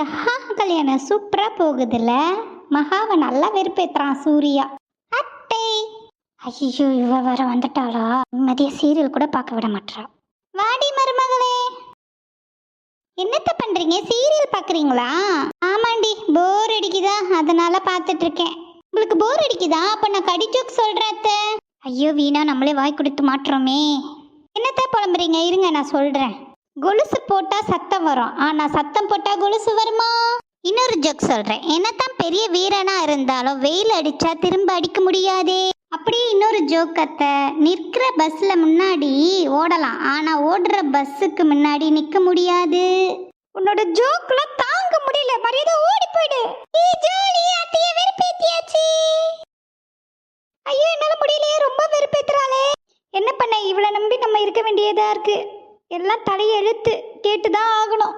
இந்த கல்யாணம் சூப்பரா போகுதுல்ல. மகாவை நல்லா வெறுப்பேத்துறான் சூர்யா. அத்தை, ஐயோ இவ வேற வந்துட்டாளா? மதிய சீரியல் கூட பார்க்க விட மாட்டா. வாடி மருமகளே. என்னத்த பண்றீங்க? சீரியல் பாக்குறீங்களா? ஆமாண்டி, போர் அடிக்குதா, அதனால பாத்துட்டு இருக்கேன். உங்களுக்கு போர் அடிக்குதா? அப்ப நான் கடி ஜோக் சொல்றேன் அத்தை. ஐயோ வீணா, நம்மளே வாய் கொடுத்து மாட்டுறோமே. என்னத்த புலம்புறீங்க? இருங்க நான் சொல்றேன். கொலுசு போட்டா சத்தம் வரும், ஆனா சத்தம் போட்டா கொலுசு வருமா? இன்னொரு ஜோக் சொல்றேன். என்னத்தான் பெரிய வீரனா இருந்தாலும் வெயில் அடிச்சா திரும்ப அடிக்க முடியாதே. அப்படியே இன்னொரு ஜோக் அத்தை. நிற்கிற பஸ்ல முன்னாடி ஓடலாம், ஆனா ஓடுற பஸ்ஸுக்கு முன்னாடி நிக்க முடியாது. உன்னோட ஜோக்ல தாங்க முடியல, மரியாதை ஓடி போயிடு. ஜாலி அத்தைய வெறுப்பேத்தியாச்சு. ஐயோ என்னால முடியலையே, ரொம்ப வெறுப்பேத்துறாளே. என்ன பண்ண, இவளை நம்பி நம்ம இருக்க வேண்டியதா இருக்கு. எல்லாம் தலையெழுத்து, கேட்டுதான் ஆகணும்.